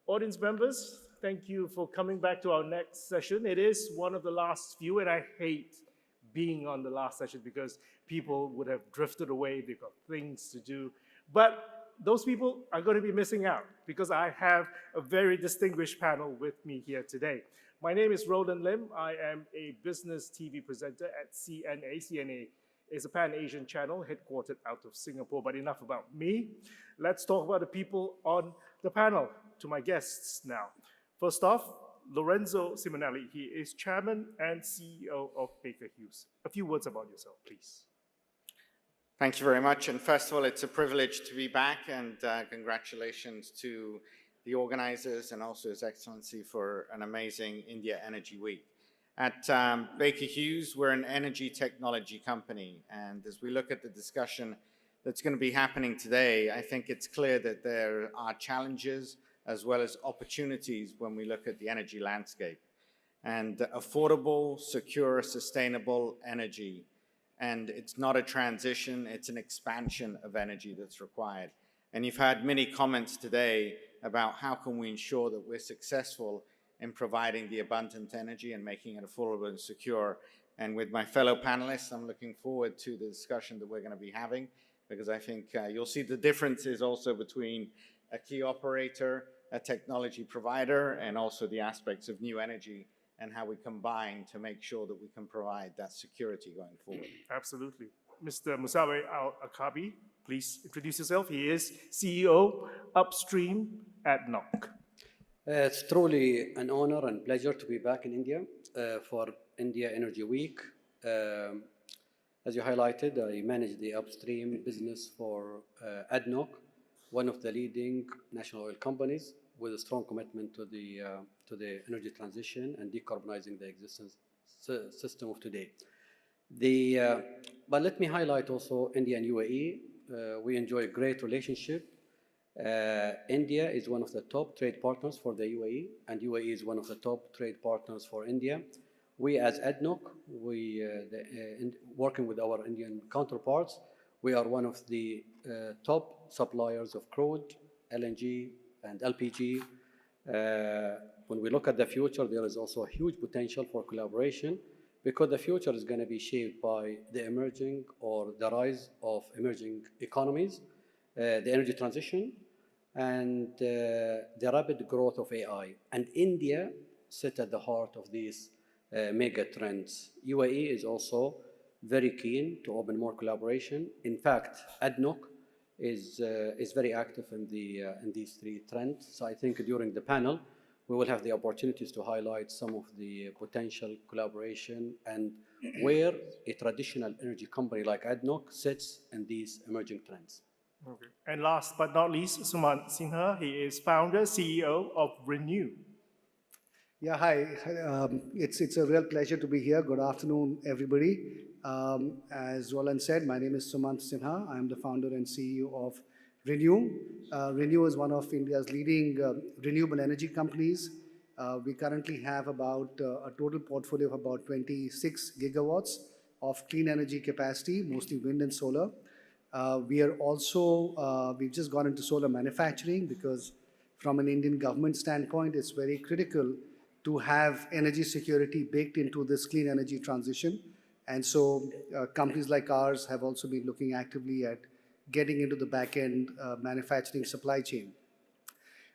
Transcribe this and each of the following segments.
Audience members, thank you for coming back to our next session. It is one of the last few, and I hate being on the last session because people would have drifted away, they've got things to do. But those people are going to be missing out because I have a very distinguished panel with me here today. My name is Roland Lim. I am a business TV presenter at CNA. CNA is a Pan-Asian channel headquartered out of Singapore. But enough about me. Let's talk about the people on the panel. To my guests now. First off, Lorenzo Simonelli. He is Chairman and CEO of Baker Hughes. A few words about yourself, please. Thank you very much. And first of all, it's a privilege to be back, and congratulations to the organizers and also His Excellency for an amazing India Energy Week. At Baker Hughes, we're an energy technology company, and as we look at the discussion that's going to be happening today, I think it's clear that there are challenges as well as opportunities when we look at the energy landscape. And affordable, secure, sustainable energy. And it's not a transition, it's an expansion of energy that's required. And you've had many comments today about how can we ensure that we're successful in providing the abundant energy and making it affordable and secure. And with my fellow panelists, I'm looking forward to the discussion that we're going to be having, because I think you'll see the differences also between a key operator, a technology provider, and also the aspects of new energy and how we combine to make sure that we can provide that security going forward. Absolutely. Mr. Musabbeh Kaabi, please introduce yourself. He is CEO, Upstream at ADNOC. It's truly an honor and pleasure to be back in India for India Energy Week. As you highlighted, I manage the upstream business for ADNOC, one of the leading national oil companies with a strong commitment to the energy transition and decarbonizing the existence system of today. But let me highlight also India and UAE. We enjoy a great relationship. India is one of the top trade partners for the UAE, and UAE is one of the top trade partners for India. We as ADNOC, working with our Indian counterparts, we are one of the top suppliers of crude, LNG, and LPG. When we look at the future, there is also a huge potential for collaboration because the future is going to be shaped by the emerging or the rise of emerging economies, the energy transition, and the rapid growth of AI. And India sits at the heart of these mega trends. UAE is also very keen to open more collaboration. In fact, ADNOC is very active in these three trends. So I think during the panel, we will have the opportunities to highlight some of the potential collaboration and where a traditional energy company like ADNOC sits in these emerging trends. Okay. And last but not least, Sumant Sinha. He is founder, CEO of Renew. Yeah, hi. It's a real pleasure to be here. Good afternoon, everybody. As Roland said, my name is Sumant Sinha. I am the founder and CEO of Renew. Renew is one of India's leading renewable energy companies. We currently have about a total portfolio of about 26 gigawatts of clean energy capacity, mostly wind and solar. We've just gone into solar manufacturing because from an Indian government standpoint, it's very critical to have energy security baked into this clean energy transition. And so companies like ours have also been looking actively at getting into the back-end manufacturing supply chain.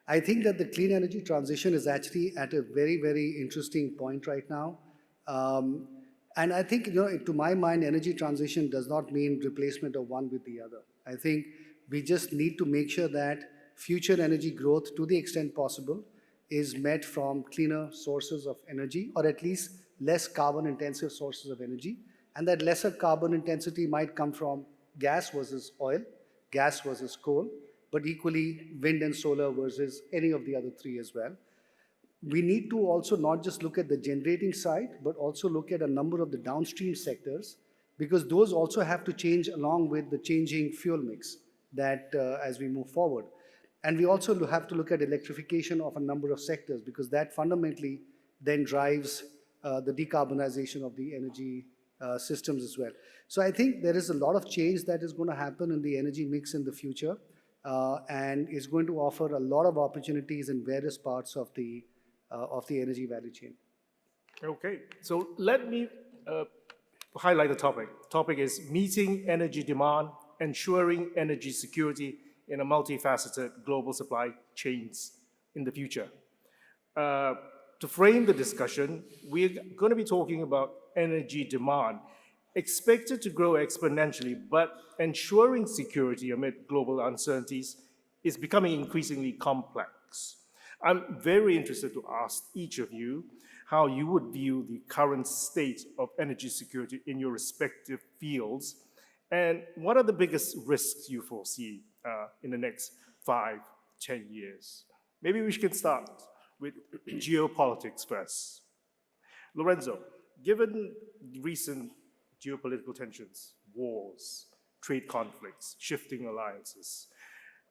I think that the clean energy transition is actually at a very, very interesting point right now. And I think, to my mind, energy transition does not mean replacement of one with the other. I think we just need to make sure that future energy growth, to the extent possible, is met from cleaner sources of energy, or at least less carbon-intensive sources of energy. And that lesser carbon intensity might come from gas versus oil, gas versus coal, but equally wind and solar versus any of the other three as well. We need to also not just look at the generating side, but also look at a number of the downstream sectors, because those also have to change along with the changing fuel mix that as we move forward. And we also have to look at electrification of a number of sectors, because that fundamentally then drives the decarbonization of the energy systems as well. So I think there is a lot of change that is going to happen in the energy mix in the future. and is going to offer a lot of opportunities in various parts of the energy value chain. Okay, so let me highlight the topic. Topic is meeting energy demand, ensuring energy security in a multifaceted global supply chains in the future. To frame the discussion, we're going to be talking about energy demand, expected to grow exponentially, but ensuring security amid global uncertainties is becoming increasingly complex. I'm very interested to ask each of you how you would view the current state of energy security in your respective fields, and what are the biggest risks you foresee in the next 5, 10 years? Maybe we can start with geopolitics first. Lorenzo, given recent geopolitical tensions, wars, trade conflicts, shifting alliances,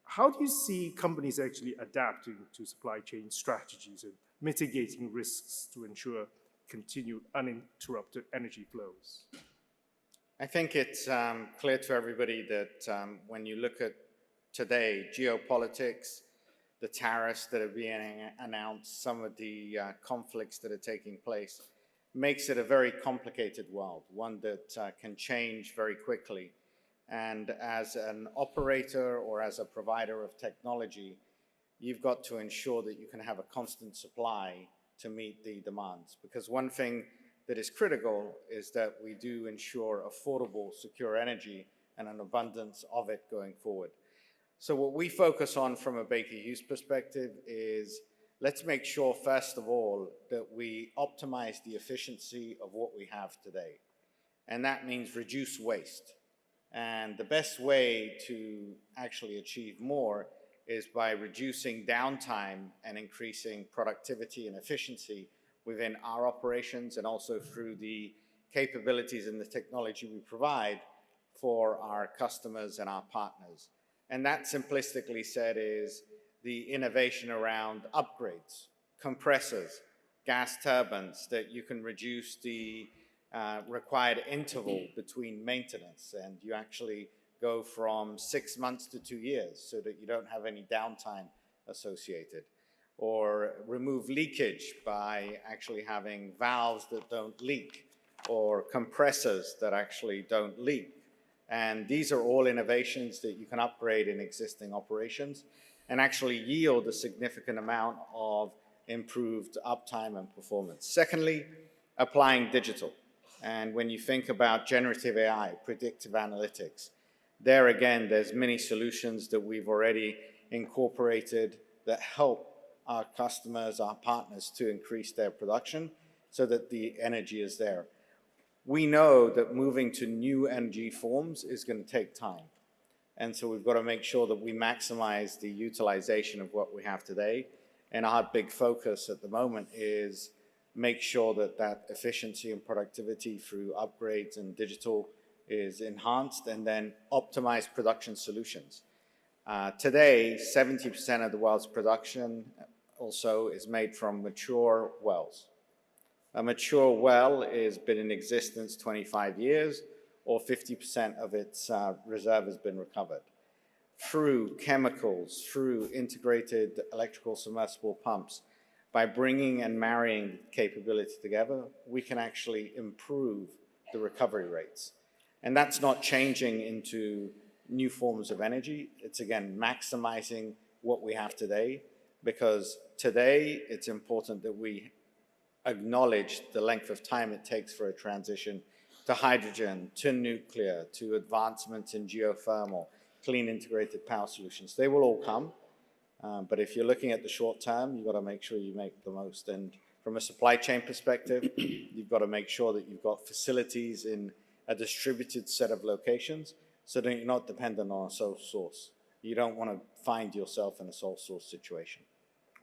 how do you see companies actually adapting to supply chain strategies and mitigating risks to ensure continued uninterrupted energy flows? I think it's clear to everybody that when you look at today, geopolitics, the tariffs that are being announced, some of the conflicts that are taking place, makes it a very complicated world, one that can change very quickly. And as an operator or as a provider of technology, you've got to ensure that you can have a constant supply to meet the demands. Because one thing that is critical is that we do ensure affordable, secure energy and an abundance of it going forward. So what we focus on from a Baker Hughes perspective is let's make sure, first of all, that we optimize the efficiency of what we have today. And that means reduce waste. And the best way to actually achieve more is by reducing downtime and increasing productivity and efficiency within our operations and also through the capabilities and the technology we provide for our customers and our partners. And that simplistically said is the innovation around upgrades, compressors, gas turbines, that you can reduce the required interval between maintenance, and you actually go from 6 months to 2 years so that you don't have any downtime associated. Or remove leakage by actually having valves that don't leak, or compressors that actually don't leak. And these are all innovations that you can upgrade in existing operations and actually yield a significant amount of improved uptime and performance. Secondly, applying digital. And when you think about generative AI, predictive analytics, there again, there's many solutions that we've already incorporated that help our customers, our partners to increase their production so that the energy is there. We know that moving to new energy forms is going to take time. And so we've got to make sure that we maximize the utilization of what we have today. And our big focus at the moment is make sure that that efficiency and productivity through upgrades and digital is enhanced, and then optimize production solutions. Today, 70% of the world's production also is made from mature wells. A mature well has been in existence 25 years, or 50% of its reserve has been recovered. Through chemicals, through integrated electrical submersible pumps, by bringing and marrying capability together, we can actually improve the recovery rates. And that's not changing into new forms of energy. It's, again, maximizing what we have today, because today it's important that we acknowledge the length of time it takes for a transition to hydrogen, to nuclear, to advancements in geothermal, clean integrated power solutions. They will all come. But if you're looking at the short term, you've got to make sure you make the most. And from a supply chain perspective, you've got to make sure that you've got facilities in a distributed set of locations so that you're not dependent on a sole source. You don't want to find yourself in a sole source situation.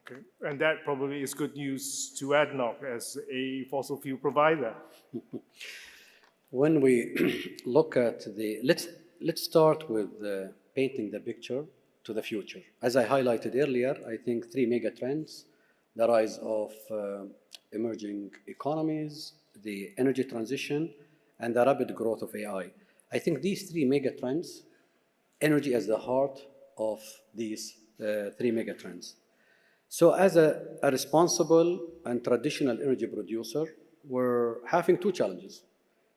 Okay. And that probably is good news to ADNOC as a fossil fuel provider. When we look at let's start with painting the picture to the future. As I highlighted earlier, I think 3 mega trends: the rise of emerging economies, the energy transition, and the rapid growth of AI. I think these 3 mega trends, energy as the heart of these three megatrends. So as a responsible and traditional energy producer, we're having two challenges.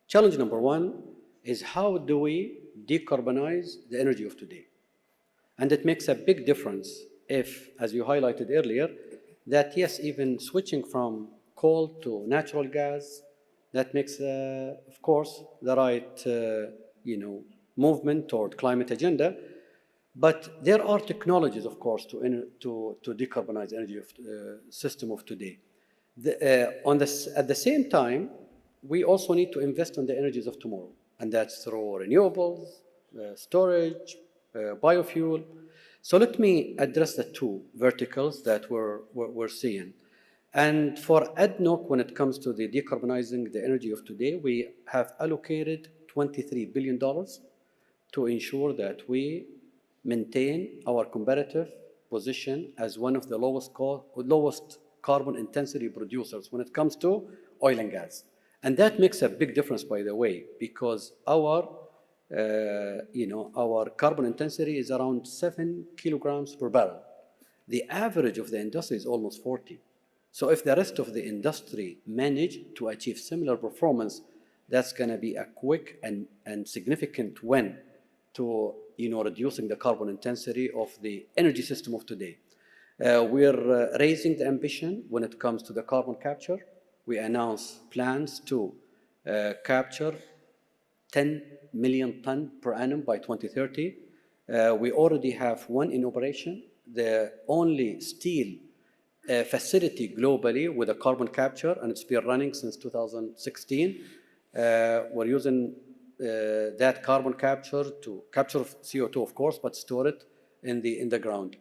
Challenge number one is how do we decarbonize the energy of today? And it makes a big difference if, as you highlighted earlier, that yes, even switching from coal to natural gas, that makes, of course, the right movement toward climate agenda. But there are technologies, of course, to decarbonize the energy system of today. At the same time, we also need to invest in the energies of tomorrow, and that's through renewables, storage, biofuel. So let me address the two verticals that we're seeing. And for ADNOC, when it comes to the decarbonizing the energy of today, we have allocated $23 billion to ensure that we maintain our competitive position as one of the lowest carbon intensity producers when it comes to oil and gas. And that makes a big difference, by the way, because our carbon intensity is around 7 kilograms per barrel. The average of the industry is almost 40. So if the rest of the industry manage to achieve similar performance, that's going to be a quick and significant win to reducing the carbon intensity of the energy system of today. We're raising the ambition when it comes to the carbon capture. We announced plans to capture 10 million ton per annum by 2030. We already have one in operation, the only steel facility globally with a carbon capture, and it's been running since 2016. We're using that carbon capture to capture CO2, of course, but store it in the ground.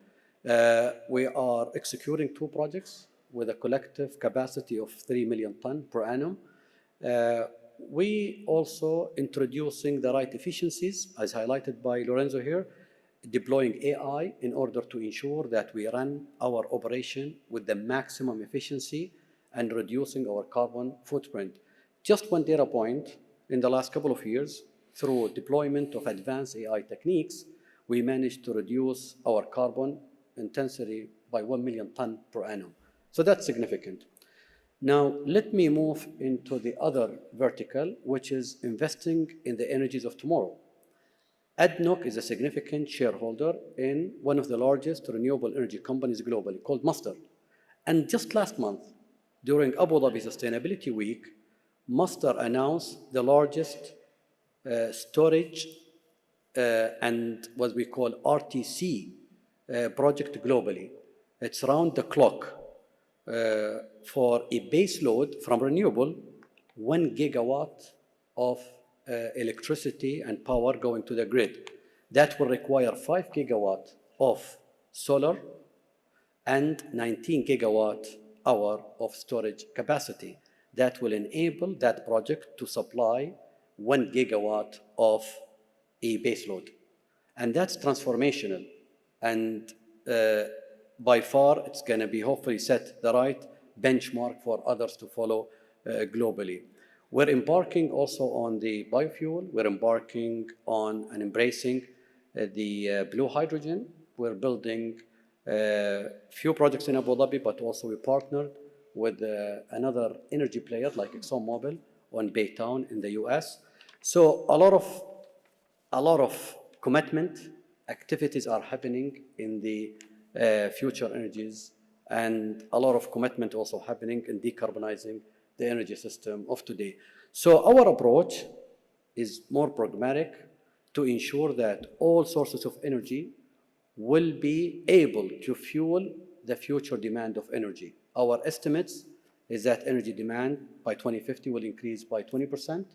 We are executing two projects with a collective capacity of 3 million ton per annum. We also introducing the right efficiencies, as highlighted by Lorenzo here, deploying AI in order to ensure that we run our operation with the maximum efficiency and reducing our carbon footprint. Just one data point, in the last couple of years, through deployment of advanced AI techniques, we managed to reduce our carbon intensity by 1 million ton per annum. So that's significant. Now, let me move into the other vertical, which is investing in the energies of tomorrow. ADNOC is a significant shareholder in one of the largest renewable energy companies globally, called Masdar. And just last month, during Abu Dhabi Sustainability Week, Masdar announced the largest storage and what we call RTC project globally. It's round the clock for a base load from renewable, 1 gigawatt of electricity and power going to the grid. That will require 5 gigawatt of solar and 19 gigawatt hour of storage capacity. That will enable that project to supply 1 gigawatt of a base load. And that's transformational. And by far, it's going to be hopefully set the right benchmark for others to follow globally. We're embarking also on the biofuel. We're embarking on and embracing the blue hydrogen. We're building a few projects in Abu Dhabi, but also we partnered with another energy player like ExxonMobil on Baytown in the US. So a lot of commitment activities are happening in the future energies, and a lot of commitment also happening in decarbonizing the energy system of today. So our approach is more pragmatic to ensure that all sources of energy will be able to fuel the future demand of energy. Our estimates is that energy demand by 2050 will increase by 20%.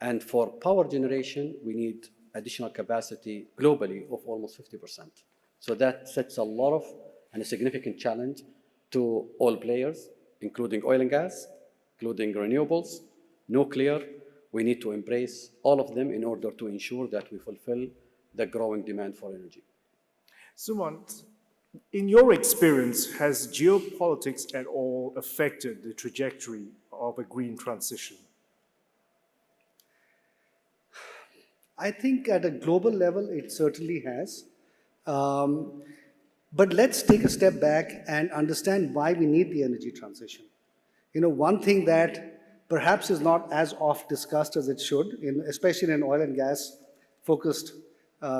And for power generation, we need additional capacity globally of almost 50%. So that sets a lot of and a significant challenge to all players, including oil and gas, including renewables, nuclear. We need to embrace all of them in order to ensure that we fulfill the growing demand for energy. Sumant, in your experience, has geopolitics at all affected the trajectory of a green transition? I think at a global level, it certainly has. But let's take a step back and understand why we need the energy transition. One thing that perhaps is not as oft discussed as it should, especially in an oil and gas focused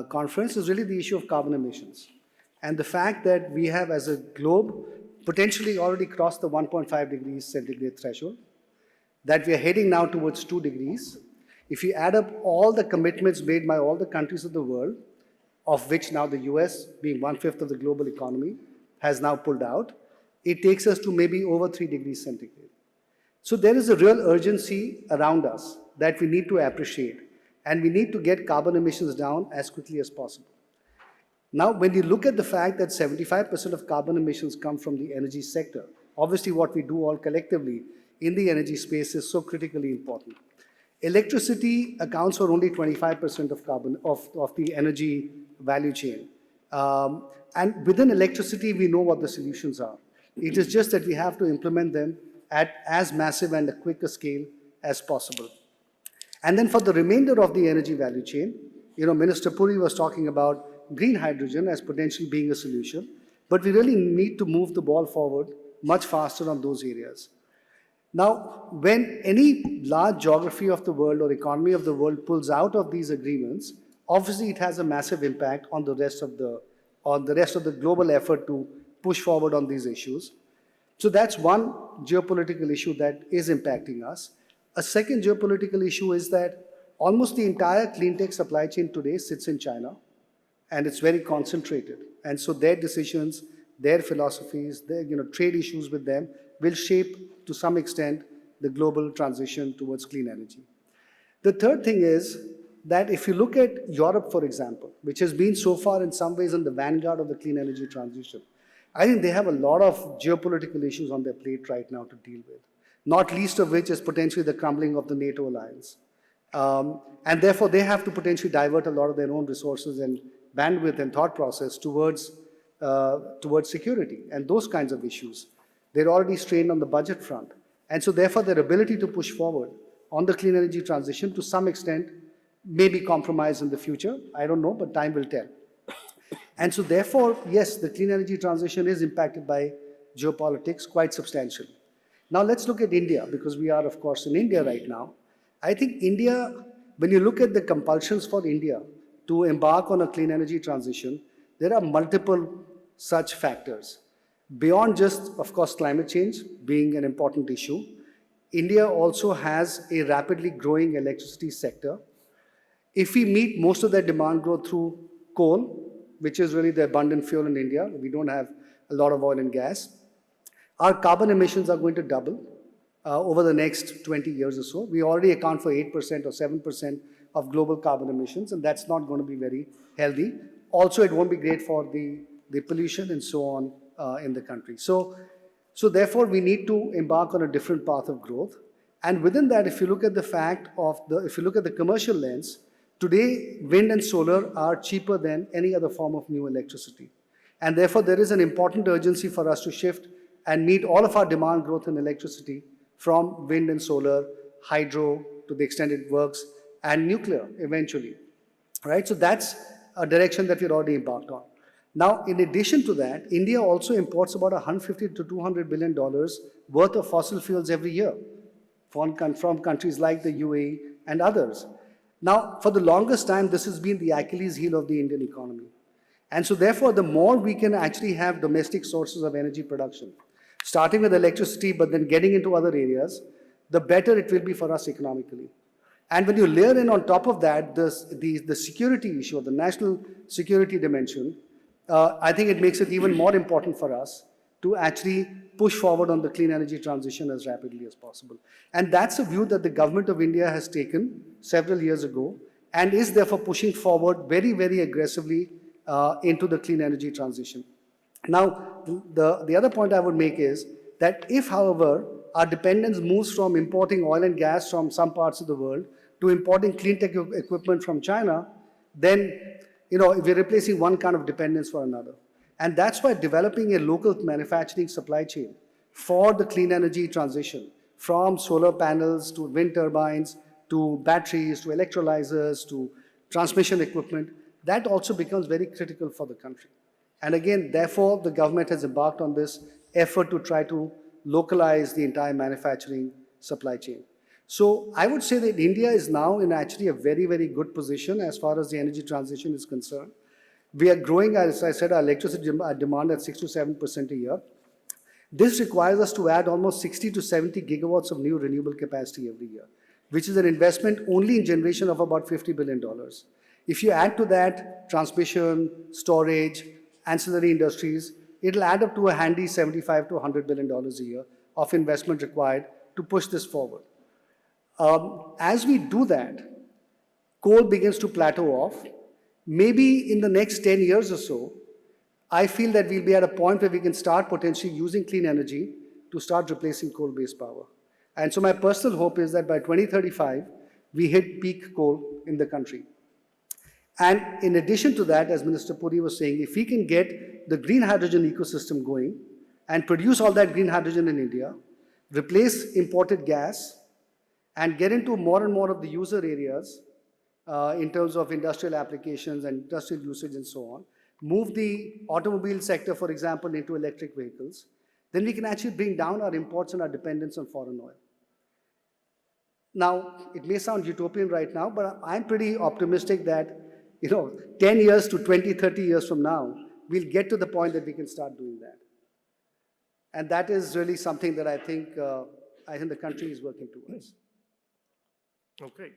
conference, is really the issue of carbon emissions. And the fact that we have, as a globe, potentially already crossed the 1.5 degrees centigrade threshold, that we are heading now towards 2 degrees. If you add up all the commitments made by all the countries of the world, of which now the US, being 1/5 of the global economy, has now pulled out, it takes us to maybe over 3 degrees centigrade. So there is a real urgency around us that we need to appreciate, and we need to get carbon emissions down as quickly as possible. Now, when you look at the fact that 75% of carbon emissions come from the energy sector, obviously what we do all collectively in the energy space is so critically important. Electricity accounts for only 25% of carbon of the energy value chain. And within electricity, we know what the solutions are. It is just that we have to implement them at as massive and a quicker scale as possible. And then for the remainder of the energy value chain, Minister Puri was talking about green hydrogen as potentially being a solution, but we really need to move the ball forward much faster on those areas. Now, when any large geography of the world or economy of the world pulls out of these agreements, obviously it has a massive impact on the rest of the global effort to push forward on these issues. So that's one geopolitical issue that is impacting us. A second geopolitical issue is that almost the entire clean tech supply chain today sits in China, and it's very concentrated. And so their decisions, their philosophies, their trade issues with them will shape, to some extent, the global transition towards clean energy. The third thing is that if you look at Europe, for example, which has been so far in some ways in the vanguard of the clean energy transition, I think they have a lot of geopolitical issues on their plate right now to deal with, not least of which is potentially the crumbling of the NATO alliance. And therefore, they have to potentially divert a lot of their own resources and bandwidth and thought process towards security and those kinds of issues. They're already strained on the budget front. And so therefore, their ability to push forward on the clean energy transition to some extent may be compromised in the future. I don't know, but time will tell. And so therefore, yes, the clean energy transition is impacted by geopolitics quite substantially. Now let's look at India, because we are, of course, in India right now. I think India, when you look at the compulsions for India to embark on a clean energy transition, there are multiple such factors. Beyond just, of course, climate change being an important issue, India also has a rapidly growing electricity sector. If we meet most of that demand growth through coal, which is really the abundant fuel in India, we don't have a lot of oil and gas, our carbon emissions are going to double over the next 20 years or so. We already account for 8% or 7% of global carbon emissions, and that's not going to be very healthy. Also, it won't be great for the pollution and so on in the country. So therefore, we need to embark on a different path of growth. And within that, if you look at the commercial lens, today, wind and solar are cheaper than any other form of new electricity. And therefore, there is an important urgency for us to shift and meet all of our demand growth in electricity from wind and solar, hydro, to the extent it works, and nuclear eventually, right? So that's a direction that we're already embarked on. Now, in addition to that, India also imports about $150 to $200 billion worth of fossil fuels every year from countries like the UAE and others. Now, for the longest time, this has been the Achilles heel of the Indian economy. And so therefore, the more we can actually have domestic sources of energy production, starting with electricity, but then getting into other areas, the better it will be for us economically. And when you layer in on top of that, the security issue, or the national security dimension, I think it makes it even more important for us to actually push forward on the clean energy transition as rapidly as possible. And that's a view that the government of India has taken several years ago and is therefore pushing forward very, very aggressively into the clean energy transition. Now, the other point I would make is that if, however, our dependence moves from importing oil and gas from some parts of the world to importing clean tech equipment from China, then we're replacing one kind of dependence for another. And that's why developing a local manufacturing supply chain for the clean energy transition, from solar panels to wind turbines, to batteries, to electrolyzers, to transmission equipment, that also becomes very critical for the country. And again, therefore, the government has embarked on this effort to try to localize the entire manufacturing supply chain. So I would say that India is now in actually a very, very good position as far as the energy transition is concerned. We are growing, as I said, our electricity demand at 6 to 7% a year. This requires us to add almost 60 to 70 gigawatts of new renewable capacity every year, which is an investment only in generation of about $50 billion. If you add to that transmission, storage, ancillary industries, it'll add up to a handy $75 to $100 billion a year of investment required to push this forward. As we do that, coal begins to plateau off. Maybe in the next 10 years or so, I feel that we'll be at a point where we can start potentially using clean energy to start replacing coal-based power. And so my personal hope is that by 2035, we hit peak coal in the country. And in addition to that, as Minister Puri was saying, if we can get the green hydrogen ecosystem going and produce all that green hydrogen in India, replace imported gas, and get into more and more of the user areas in terms of industrial applications and industrial usage and so on, move the automobile sector, for example, into electric vehicles, then we can actually bring down our imports and our dependence on foreign oil. Now, it may sound utopian right now, but I'm pretty optimistic that 10 years to 20, 30 years from now, we'll get to the point that we can start doing that. And that is really something that I think the country is working towards. Okay,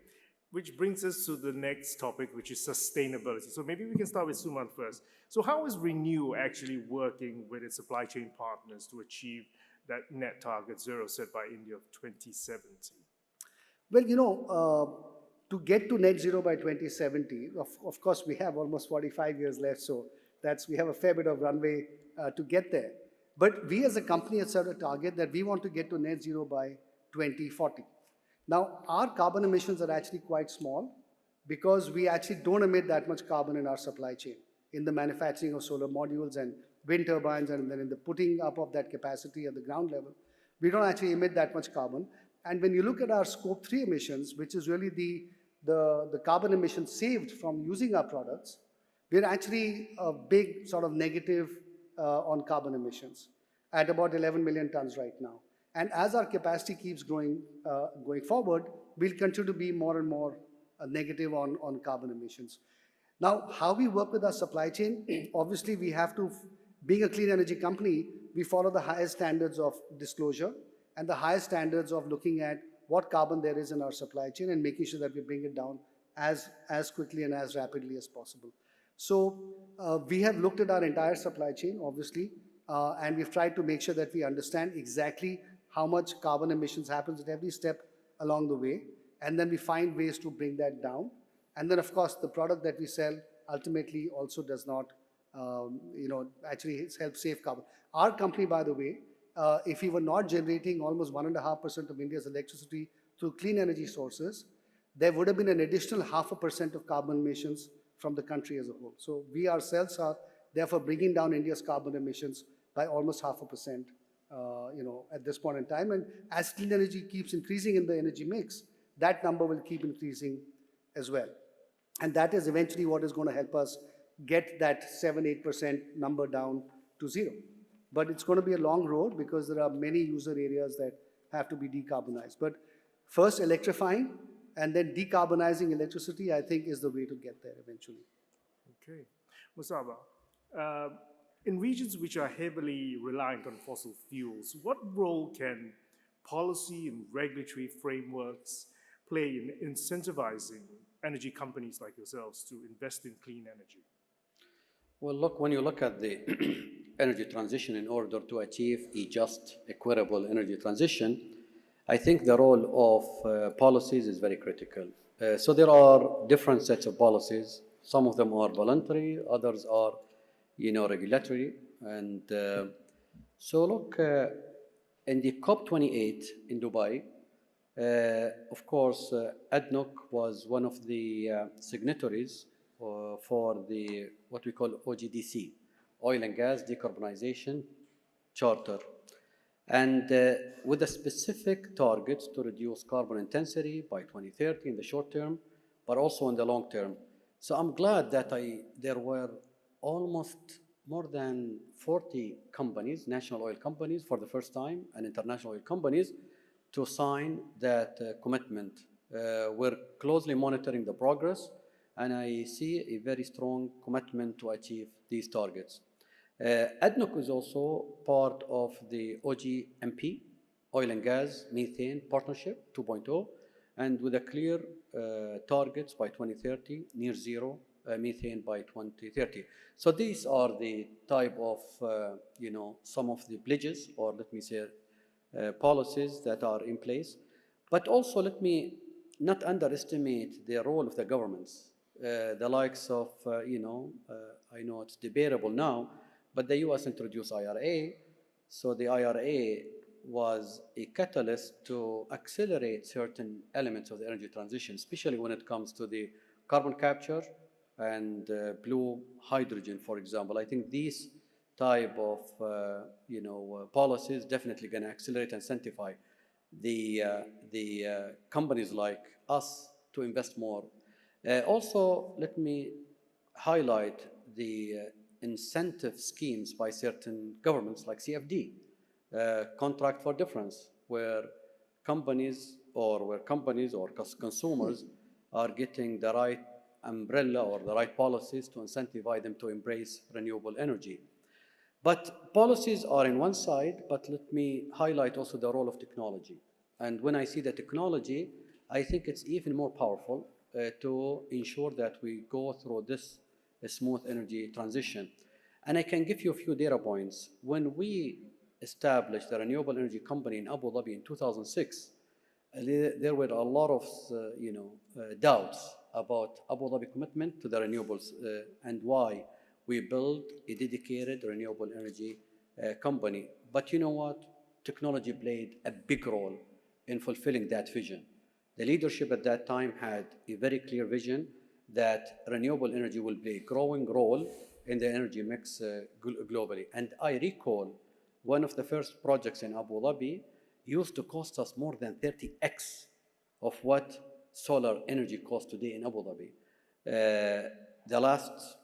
which brings us to the next topic, which is sustainability. So maybe we can start with Sumant first. So how is Renew actually working with its supply chain partners to achieve that net target zero set by India of 2070? Well, to get to net zero by 2070, of course, we have almost 45 years left, so we have a fair bit of runway to get there. But we as a company have set a target that we want to get to net zero by 2040. Now, our carbon emissions are actually quite small because we actually don't emit that much carbon in our supply chain, in the manufacturing of solar modules and wind turbines, and then in the putting up of that capacity at the ground level. We don't actually emit that much carbon. And when you look at our scope 3 emissions, which is really the carbon emissions saved from using our products, we're actually a big sort of negative on carbon emissions at about 11 million tons right now. And as our capacity keeps growing going forward, we'll continue to be more and more negative on carbon emissions. Now, how we work with our supply chain, obviously we have to, being a clean energy company, we follow the highest standards of disclosure and the highest standards of looking at what carbon there is in our supply chain and making sure that we bring it down as quickly and as rapidly as possible. So we have looked at our entire supply chain, obviously, and we've tried to make sure that we understand exactly how much carbon emissions happens at every step along the way, and then we find ways to bring that down. And then, of course, the product that we sell ultimately also does not, actually help save carbon. Our company, by the way, if we were not generating almost 1.5% of India's electricity through clean energy sources, there would have been an additional 0.5% of carbon emissions from the country as a whole. So we ourselves are therefore bringing down India's carbon emissions by almost 0.5%. At this point in time. And as clean energy keeps increasing in the energy mix, that number will keep increasing as well. And that is eventually what is going to help us get that 7-8% number down to zero. But it's going to be a long road because there are many user areas that have to be decarbonized. But first electrifying and then decarbonizing electricity, I think, is the way to get there eventually. Okay. Musabbeh, in regions which are heavily reliant on fossil fuels, what role can policy and regulatory frameworks play in incentivizing energy companies like yourselves to invest in clean energy? Well, look, when you look at the energy transition, in order to achieve a just, equitable energy transition, I think the role of policies is very critical. So there are different sets of policies. Some of them are voluntary, others are regulatory. And so look, in the COP28 in Dubai, of course, ADNOC was one of the signatories for the, what we call OGDC, Oil and Gas Decarbonization Charter. And with a specific targets to reduce carbon intensity by 2030 in the short term, but also in the long term, So I'm glad that there were almost more than 40 companies, national oil companies for the first time, and international oil companies to sign that commitment. We're closely monitoring the progress, and I see a very strong commitment to achieve these targets. ADNOC is also part of the OGMP, Oil and Gas Methane Partnership 2.0, and with a clear targets by 2030, near zero methane by 2030. So these are the type of, some of the pledges, or let me say, policies that are in place. But also let me not underestimate the role of the governments, the likes of, I know it's debatable now, but the US introduced IRA. So the IRA was a catalyst to accelerate certain elements of the energy transition, especially when it comes to the carbon capture and blue hydrogen, for example. I think these type of policies definitely going to accelerate and incentivize the companies like us to invest more. Also, let me highlight the incentive schemes by certain governments like CFD, contract for difference, where companies or consumers are getting the right umbrella or the right policies to incentivize them to embrace renewable energy. But policies are in one side, but let me highlight also the role of technology. And when I see the technology, I think it's even more powerful to ensure that we go through this smooth energy transition. And I can give you a few data points. When we established the renewable energy company in Abu Dhabi in 2006, there were a lot of doubts about Abu Dhabi commitment to the renewables and why we built a dedicated renewable energy company. But you know what? Technology played a big role in fulfilling that vision. The leadership at that time had a very clear vision that renewable energy will play a growing role in the energy mix globally. And I recall one of the first projects in Abu Dhabi used to cost us more than 30x of what solar energy costs today in Abu Dhabi. The last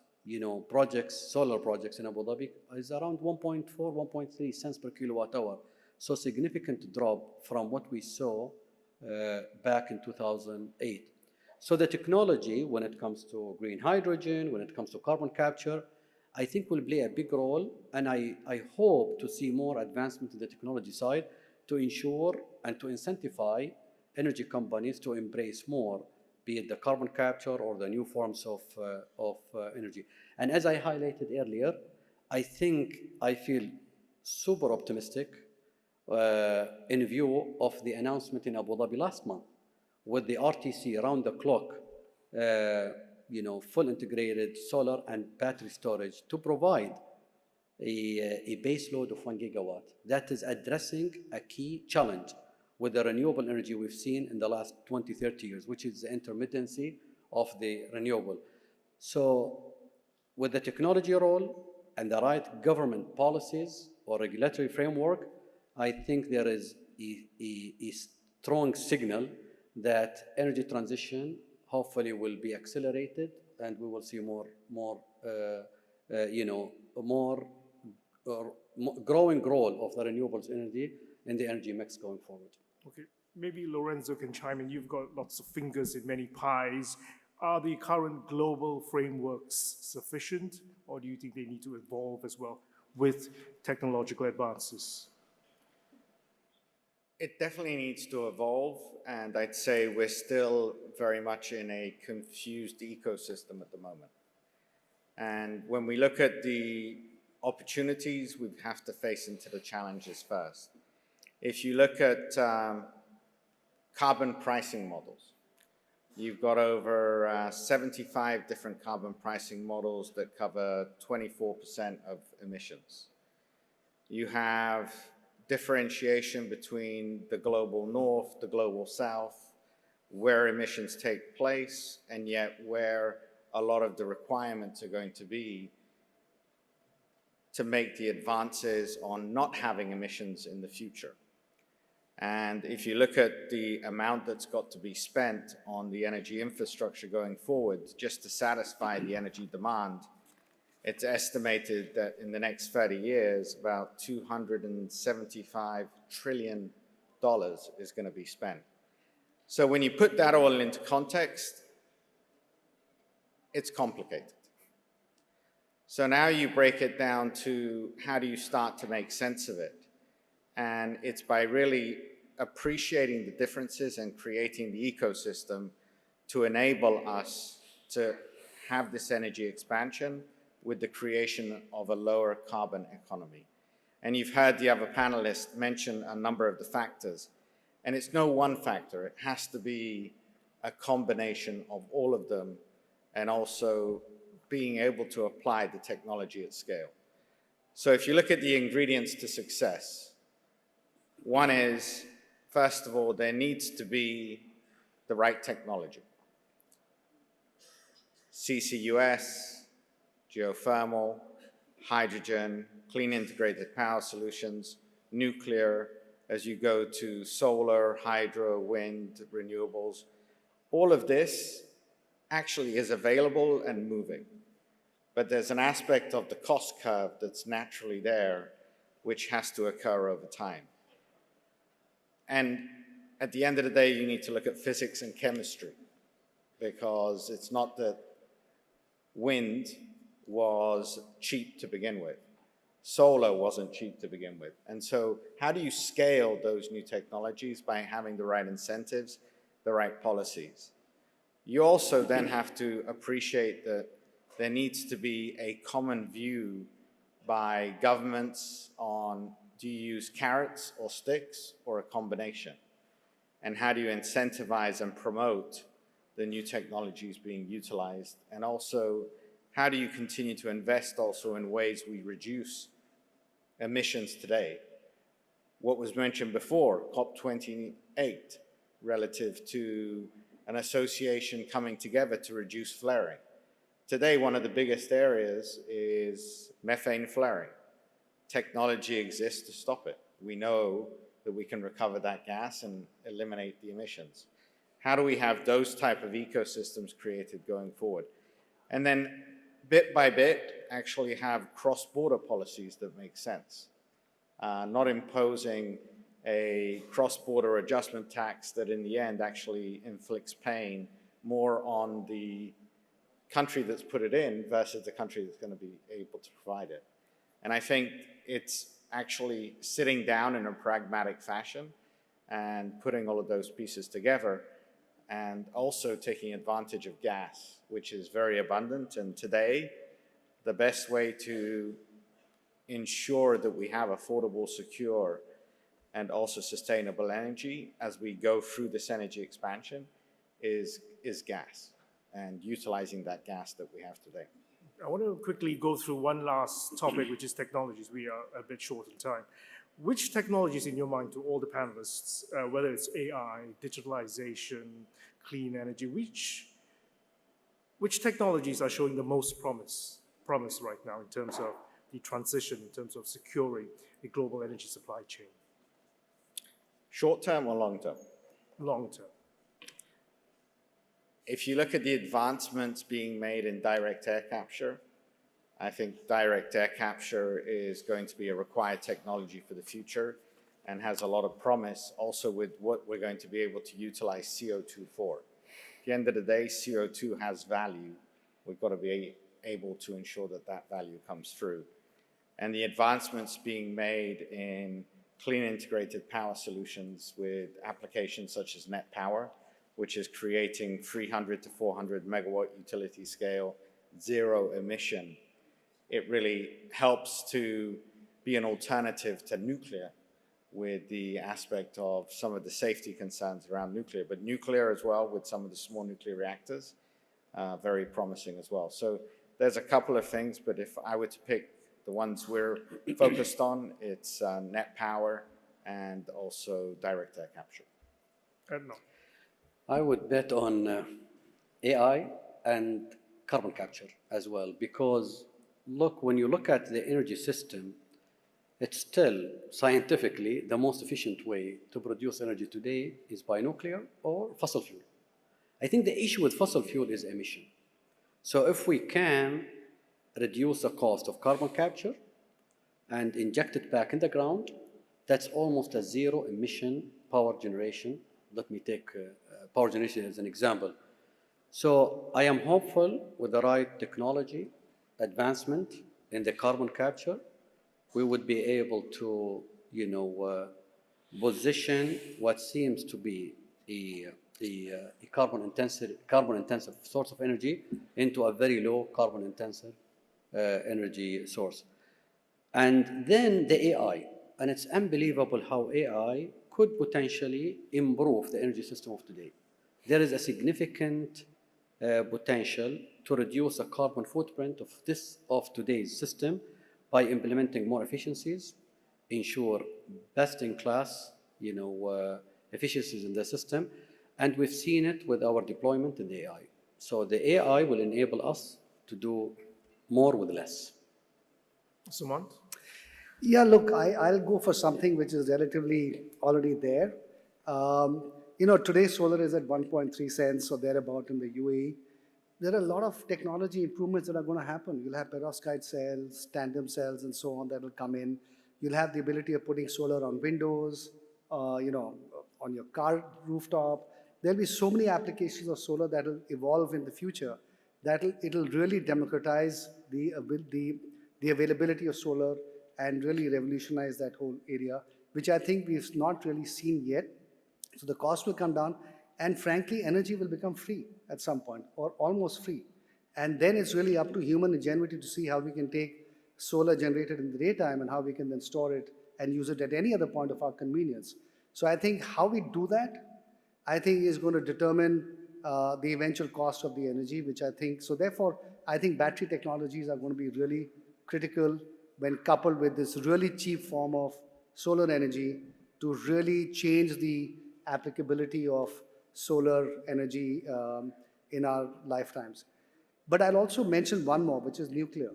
solar projects in Abu Dhabi is around 1.4, 1.3 cents per kilowatt hour. So significant drop from what we saw back in 2008. So the technology, when it comes to green hydrogen, when it comes to carbon capture, I think will play a big role, and I hope to see more advancement in the technology side to ensure and to incentivize energy companies to embrace more, be it the carbon capture or the new forms of energy. And as I highlighted earlier, I feel super optimistic in view of the announcement in Abu Dhabi last month with the RTC around the clock, full integrated solar and battery storage to provide a base load of 1 gigawatt. That is addressing a key challenge with the renewable energy we've seen in the last 20, 30 years, which is the intermittency of the renewable. So with the technology role and the right government policies or regulatory framework, I think there is a strong signal that energy transition hopefully will be accelerated, and we will see more growing role of the renewables energy in the energy mix going forward. Okay, maybe Lorenzo can chime in. You've got lots of fingers in many pies. Are the current global frameworks sufficient, or do you think they need to evolve as well with technological advances? It definitely needs to evolve, and I'd say we're still very much in a confused ecosystem at the moment. And when we look at the opportunities, we have to face into the challenges first. If you look at carbon pricing models, you've got over 75 different carbon pricing models that cover 24% of emissions. You have differentiation between the global north, the global south, where emissions take place, and yet where a lot of the requirements are going to be to make the advances on not having emissions in the future. And if you look at the amount that's got to be spent on the energy infrastructure going forward, just to satisfy the energy demand, it's estimated that in the next 30 years, about $275 trillion is going to be spent. So when you put that all into context, it's complicated. So now you break it down to how do you start to make sense of it? And it's by really appreciating the differences and creating the ecosystem to enable us to have this energy expansion with the creation of a lower carbon economy. And you've heard the other panelists mention a number of the factors. And it's no one factor. It has to be a combination of all of them, and also being able to apply the technology at scale. So if you look at the ingredients to success, one is, first of all, there needs to be the right technology. CCUS, geothermal, hydrogen, clean integrated power solutions, nuclear, as you go to solar, hydro, wind, renewables. All of this actually is available and moving. But there's an aspect of the cost curve that's naturally there, which has to occur over time. And at the end of the day, you need to look at physics and chemistry, because it's not that wind was cheap to begin with. Solar wasn't cheap to begin with. And so how do you scale those new technologies? By having the right incentives, the right policies. You also then have to appreciate that there needs to be a common view by governments on, do you use carrots or sticks or a combination? And how do you incentivize and promote the new technologies being utilized? And also, how do you continue to invest also in ways we reduce emissions today? What was mentioned before, COP28, relative to an association coming together to reduce flaring. Today, one of the biggest areas is methane flaring. Technology exists to stop it. We know that we can recover that gas and eliminate the emissions. How do we have those type of ecosystems created going forward? And then bit by bit, actually have cross-border policies that make sense. Not imposing a cross-border adjustment tax that in the end actually inflicts pain more on the country that's put it in versus the country that's going to be able to provide it. And I think it's actually sitting down in a pragmatic fashion and putting all of those pieces together, and also taking advantage of gas, which is very abundant. And today, the best way to ensure that we have affordable, secure, and also sustainable energy as we go through this energy expansion is gas, and utilizing that gas that we have today. I want to quickly go through one last topic, which is technologies. We are a bit short in time. Which technologies, in your mind, to all the panelists, whether it's AI, digitalization, clean energy, which technologies are showing the most promise right now in terms of the transition, in terms of securing the global energy supply chain? Short term or long term? Long term. If you look at the advancements being made in direct air capture, I think direct air capture is going to be a required technology for the future and has a lot of promise also with what we're going to be able to utilize CO2 for. At the end of the day, CO2 has value. We've got to be able to ensure that that value comes through. And the advancements being made in clean integrated power solutions with applications such as net power, which is creating 300 to 400 megawatt utility scale, zero emission. It really helps to be an alternative to nuclear with the aspect of some of the safety concerns around nuclear, but nuclear as well with some of the small nuclear reactors, very promising as well. So there's a couple of things, but if I were to pick the ones we're focused on, it's net power and also direct air capture. No. I would bet on AI and carbon capture as well, because look, when you look at the energy system, it's still scientifically the most efficient way to produce energy today is by nuclear or fossil fuel. I think the issue with fossil fuel is emission. So if we can reduce the cost of carbon capture and inject it back in the ground, that's almost a zero emission power generation. Let me take power generation as an example. So I am hopeful with the right technology advancement in the carbon capture, we would be able to, position what seems to be a carbon-intensive source of energy into a very low carbon-intensive energy source. And then the AI, and it's unbelievable how AI could potentially improve the energy system of today. There is a significant potential to reduce the carbon footprint of today's system by implementing more efficiencies, ensure best-in-class, efficiencies in the system, and we've seen it with our deployment in the AI. So the AI will enable us to do more with less. Sumant? Yeah, look, I'll go for something which is relatively already there. Today solar is at 1.3 cents or thereabout in the UAE. There are a lot of technology improvements that are going to happen. You'll have perovskite cells, tandem cells, and so on that will come in. You'll have the ability of putting solar on windows, on your car rooftop. There'll be so many applications of solar that will evolve in the future that it'll really democratize the availability of solar and really revolutionize that whole area, which I think we've not really seen yet. So the cost will come down, and frankly, energy will become free at some point, or almost free. And then it's really up to human ingenuity to see how we can take solar generated in the daytime and how we can then store it and use it at any other point of our convenience. So I think how we do that, I think is going to determine the eventual cost of the energy, which I think, so therefore, I think battery technologies are going to be really critical when coupled with this really cheap form of solar energy to really change the applicability of solar energy in our lifetimes. But I'll also mention one more, which is nuclear.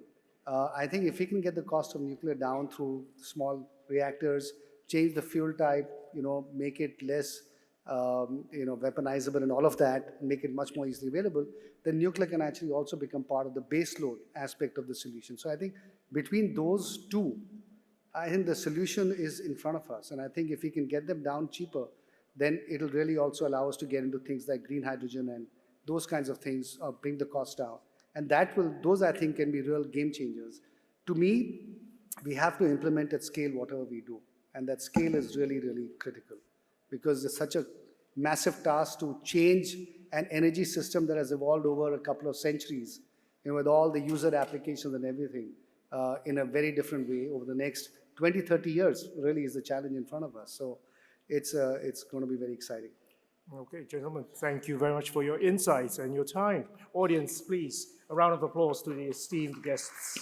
I think if we can get the cost of nuclear down through small reactors, change the fuel type, make it less weaponizable and all of that, make it much more easily available, then nuclear can actually also become part of the base load aspect of the solution. So I think between those two, I think the solution is in front of us. And I think if we can get them down cheaper, then it'll really also allow us to get into things like green hydrogen and those kinds of things, bring the cost down. And those I think can be real game changers. To me, we have to implement at scale whatever we do. And that scale is really, really critical because it's such a massive task to change an energy system that has evolved over a couple of centuries, with all the user applications and everything in a very different way over the next 20, 30 years really is the challenge in front of us. So it's going to be very exciting. Okay, gentlemen, thank you very much for your insights and your time. Audience, please, a round of applause to the esteemed guests.